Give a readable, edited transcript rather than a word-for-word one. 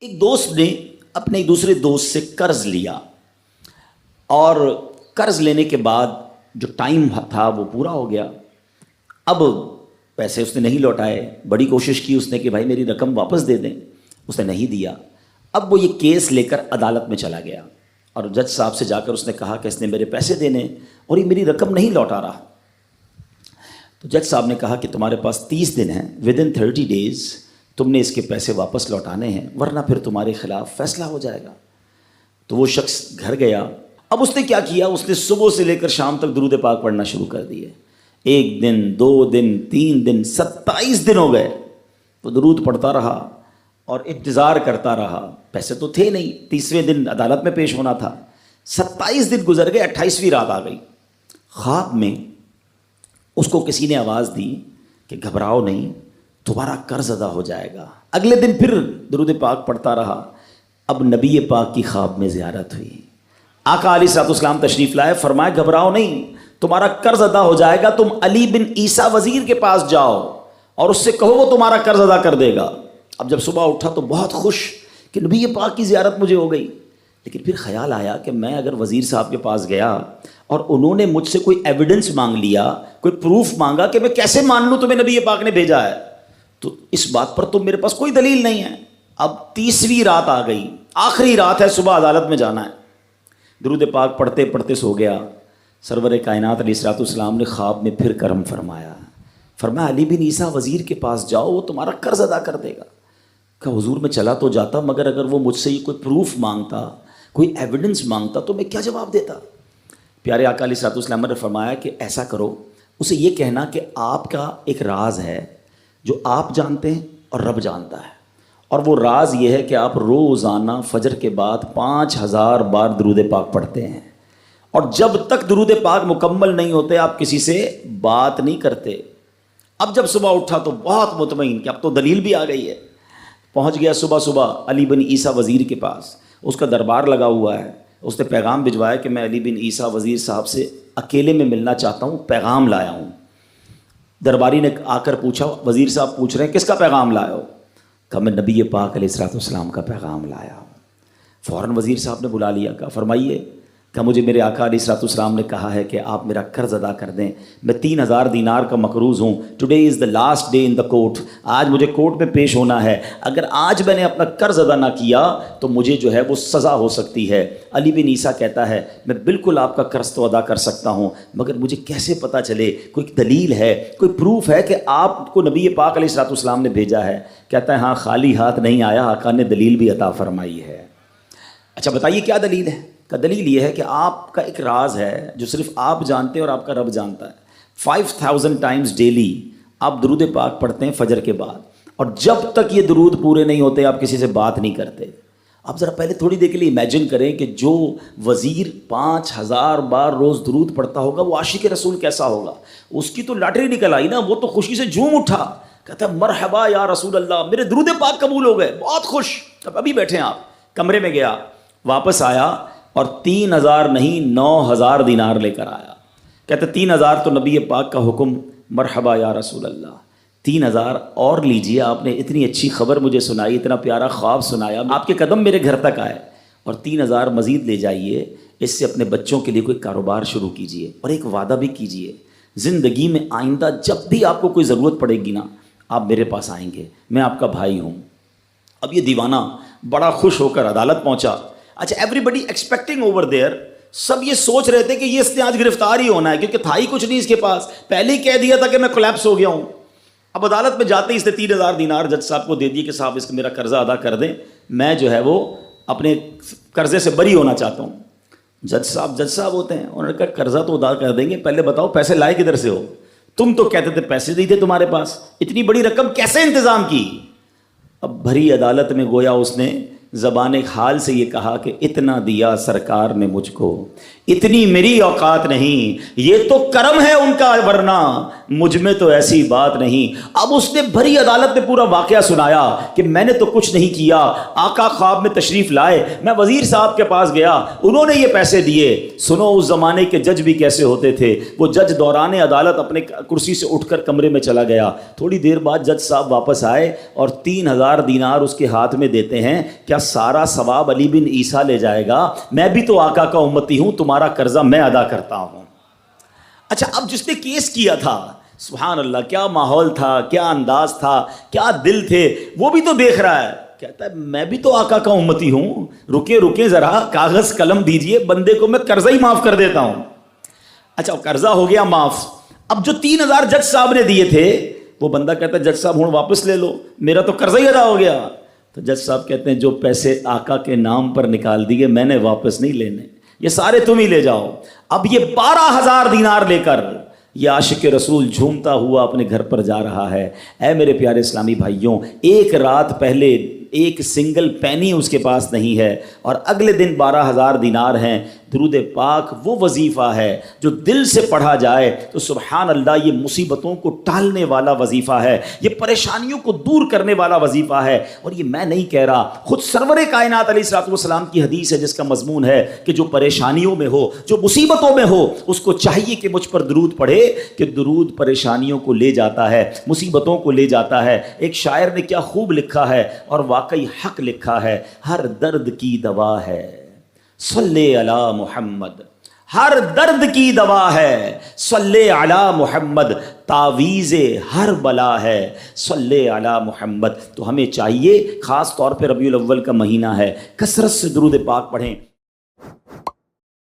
ایک دوست نے اپنے ایک دوسرے دوست سے قرض لیا اور قرض لینے کے بعد جو ٹائم تھا وہ پورا ہو گیا. اب پیسے اس نے نہیں لوٹائے. بڑی کوشش کی اس نے کہ بھائی میری رقم واپس دے دیں, اس نے نہیں دیا. اب وہ یہ کیس لے کر عدالت میں چلا گیا اور جج صاحب سے جا کر اس نے کہا کہ اس نے میرے پیسے دینے اور یہ میری رقم نہیں لوٹا رہا. تو جج صاحب نے کہا کہ تمہارے پاس 30 دن ہیں, ودن 30 days تم نے اس کے پیسے واپس لوٹانے ہیں ورنہ پھر تمہارے خلاف فیصلہ ہو جائے گا. تو وہ شخص گھر گیا. اب اس نے کیا کیا, اس نے صبح سے لے کر شام تک درود پاک پڑھنا شروع کر دیے. 1 دن 2 دن 3 دن 27 دن ہو گئے. وہ درود پڑھتا رہا اور انتظار کرتا رہا. پیسے تو تھے نہیں, 30ویں دن عدالت میں پیش ہونا تھا. 27 دن گزر گئے, 28ویں رات آ گئی. خواب میں اس کو کسی نے آواز دی کہ گھبراؤ نہیں, تمہارا قرض ادا ہو جائے گا. اگلے دن پھر درود پاک پڑھتا رہا. اب نبی پاک کی خواب میں زیارت ہوئی. آقا علیہ الصلوۃ والسلام تشریف لائے, فرمائے گھبراؤ نہیں, تمہارا قرض ادا ہو جائے گا. تم علی بن عیسیٰ وزیر کے پاس جاؤ اور اس سے کہو وہ تمہارا قرض ادا کر دے گا. اب جب صبح اٹھا تو بہت خوش کہ نبی پاک کی زیارت مجھے ہو گئی. لیکن پھر خیال آیا کہ میں اگر وزیر صاحب کے پاس گیا اور انہوں نے مجھ سے کوئی ایویڈنس مانگ لیا, کوئی پروف مانگا, کہ میں کیسے مان لوں تمہیں نبی پاک نے بھیجا ہے, تو اس بات پر تو میرے پاس کوئی دلیل نہیں ہے. اب 30ویں رات آ گئی, آخری رات ہے, صبح عدالت میں جانا ہے. درود پاک پڑھتے پڑھتے سو گیا. سرور کائنات علیہ الصلوۃ والسلام نے خواب میں پھر کرم فرمایا. فرمایا علی بن عیسیٰ وزیر کے پاس جاؤ, وہ تمہارا قرض ادا کر دے گا. کہ حضور میں چلا تو جاتا, مگر اگر وہ مجھ سے کوئی پروف مانگتا, کوئی ایویڈنس مانگتا تو میں کیا جواب دیتا. پیارے آقا علیہ الصلوۃ والسلام نے فرمایا کہ ایسا کرو, اسے یہ کہنا کہ آپ کا ایک راز ہے جو آپ جانتے ہیں اور رب جانتا ہے, اور وہ راز یہ ہے کہ آپ روزانہ فجر کے بعد 5000 بار درود پاک پڑھتے ہیں, اور جب تک درود پاک مکمل نہیں ہوتے آپ کسی سے بات نہیں کرتے. اب جب صبح اٹھا تو بہت مطمئن کہ اب تو دلیل بھی آ گئی ہے. پہنچ گیا صبح علی بن عیسیٰ وزیر کے پاس. اس کا دربار لگا ہوا ہے. اس نے پیغام بھجوایا کہ میں علی بن عیسیٰ وزیر صاحب سے اکیلے میں ملنا چاہتا ہوں, پیغام لایا ہوں. درباری نے آ کر پوچھا, وزیر صاحب پوچھ رہے ہیں کس کا پیغام لائے ہو؟ کہا میں نبی پاک علیہ الصلوۃ والسلام کا پیغام لایا ہوں. فوراً وزیر صاحب نے بلا لیا. کہا فرمائیے. کہ مجھے میرے آقا علیہ الصلوۃ والسلام نے کہا ہے کہ آپ میرا قرض ادا کر دیں. میں 3000 دینار کا مقروض ہوں. Today is the last day in the court. آج مجھے کورٹ میں پیش ہونا ہے. اگر آج میں نے اپنا قرض ادا نہ کیا تو مجھے جو ہے وہ سزا ہو سکتی ہے. علی بن عیسیٰ کہتا ہے میں بالکل آپ کا قرض تو ادا کر سکتا ہوں, مگر مجھے کیسے پتہ چلے, کوئی دلیل ہے, کوئی پروف ہے کہ آپ کو نبی پاک علیہ الصلوۃ والسلام نے بھیجا ہے؟ کہتا ہے ہاں, خالی ہاتھ نہیں آیا, آقا نے دلیل بھی عطا فرمائی ہے. اچھا بتائیے کیا دلیل ہے؟ کا دلیل یہ ہے کہ آپ کا ایک راز ہے جو صرف آپ جانتے ہیں اور آپ کا رب جانتا ہے. 5000 ٹائمز ڈیلی آپ درود پاک پڑھتے ہیں فجر کے بعد, اور جب تک یہ درود پورے نہیں ہوتے آپ کسی سے بات نہیں کرتے. آپ ذرا پہلے تھوڑی دیر کے لیے امیجن کریں کہ جو وزیر 5000 بار روز درود پڑھتا ہوگا وہ عاشق رسول کیسا ہوگا. اس کی تو لاٹری نکل آئی نا, وہ تو خوشی سے جھوم اٹھا, کہتا ہے مرحبا یا رسول اللہ, میرے درود پاک قبول ہو گئے, بہت خوش. اب ابھی بیٹھے ہیں آپ, کمرے میں گیا, واپس آیا اور 3000 نہیں 9000 دینار لے کر آیا. کہتے 3000 تو نبی پاک کا حکم, مرحبا یا رسول اللہ, 3000 اور لیجئے, آپ نے اتنی اچھی خبر مجھے سنائی, اتنا پیارا خواب سنایا, آپ کے قدم میرے گھر تک آئے, اور 3000 مزید لے جائیے, اس سے اپنے بچوں کے لیے کوئی کاروبار شروع کیجئے, اور ایک وعدہ بھی کیجئے, زندگی میں آئندہ جب بھی آپ کو کوئی ضرورت پڑے گی نا, آپ میرے پاس آئیں گے, میں آپ کا بھائی ہوں. اب یہ دیوانہ بڑا خوش ہو کر عدالت پہنچا. اچھا everybody expecting over there, سب یہ سوچ رہے تھے کہ یہ اس نے آج گرفتار ہی ہونا ہے, کیونکہ تھا ہی کچھ نہیں اس کے پاس, پہلے ہی کہہ دیا تھا کہ میں کولیپس ہو گیا ہوں. اب عدالت میں جاتے ہی اس نے 3000 دینار جج صاحب کو دے دیے کہ صاحب اس کا میرا قرضہ ادا کر دیں, میں جو ہے وہ اپنے قرضے سے بری ہونا چاہتا ہوں. جج صاحب ہوتے ہیں, انہوں نے کہا قرضہ تو ادا کر دیں گے, پہلے بتاؤ پیسے لائے کدھر سے ہو؟ تم تو کہتے تھے پیسے نہیں تھے تمہارے پاس, اتنی بڑی رقم کیسے انتظام کی؟ اب بھری عدالت میں گویا اس نے زبان حال سے یہ کہا کہ اتنا دیا سرکار نے مجھ کو, اتنی میری اوقات نہیں، یہ تو کرم ہے ان کا، ورنہ مجھ میں تو ایسی بات نہیں۔ اب اس نے بھری عدالت میں پورا واقعہ سنایا کہ میں نے تو کچھ نہیں کیا، آقا خواب میں تشریف لائے، میں وزیر صاحب کے پاس گیا، انہوں نے یہ پیسے دیے۔ سنو اس زمانے کے جج بھی کیسے ہوتے تھے، وہ جج دوران عدالت اپنے کرسی سے اٹھ کر کمرے میں چلا گیا، تھوڑی دیر بعد جج صاحب واپس آئے اور 3000 دینار اس کے ہاتھ میں دیتے ہیں۔ کیا سارا ثواب علی بن عیسیٰ لے جائے گا؟ میں بھی تو آقا کا امتی ہوں، تمہارا قرضہ میں ادا کرتا ہوں۔ اچھا، اب جس نے کیس کیا تھا، سبحان اللہ، کیا ماحول تھا، کیا انداز تھا، کیا دل تھے، وہ بھی تو دیکھ رہا ہے، کہتا ہے میں بھی تو آقا کا امتی ہوں، رکے ذرا، کاغذ قلم دیجئے، بندے کو میں قرضہ ہی معاف کر دیتا ہوں۔ اچھا، قرضہ ہو گیا معاف۔ اب جو 3000 جج صاحب نے دیے تھے، وہ بندہ کہتا ہے جج صاحب ہوں واپس لے لو، میرا تو قرضہ ہی ادا ہو گیا۔ تو جج صاحب کہتے ہیں جو پیسے آقا کے نام پر نکال دیے میں نے واپس نہیں لینے، یہ سارے تم ہی لے جاؤ۔ اب یہ 12000 دینار لے کر یہ عاشق رسول جھومتا ہوا اپنے گھر پر جا رہا ہے۔ اے میرے پیارے اسلامی بھائیوں، ایک رات پہلے ایک سنگل پینی اس کے پاس نہیں ہے، اور اگلے دن 12000 دینار ہیں۔ درود پاک وہ وظیفہ ہے جو دل سے پڑھا جائے تو سبحان اللہ یہ مصیبتوں کو ٹالنے والا وظیفہ ہے، یہ پریشانیوں کو دور کرنے والا وظیفہ ہے۔ اور یہ میں نہیں کہہ رہا، خود سرور کائنات علیہ الصلوۃ والسلام کی حدیث ہے جس کا مضمون ہے کہ جو پریشانیوں میں ہو، جو مصیبتوں میں ہو، اس کو چاہیے کہ مجھ پر درود پڑھے، کہ درود پریشانیوں کو لے جاتا ہے، مصیبتوں کو لے جاتا ہے۔ ایک شاعر نے کیا خوب لکھا ہے، اور واقعی حق لکھا ہے، ہر درد کی دوا ہے صلی علی محمد، ہر درد کی دوا ہے صلی علی محمد، تعویذ ہر بلا ہے صلی علی محمد۔ تو ہمیں چاہیے، خاص طور پہ ربیع الاول کا مہینہ ہے، کثرت سے درود پاک پڑھیں۔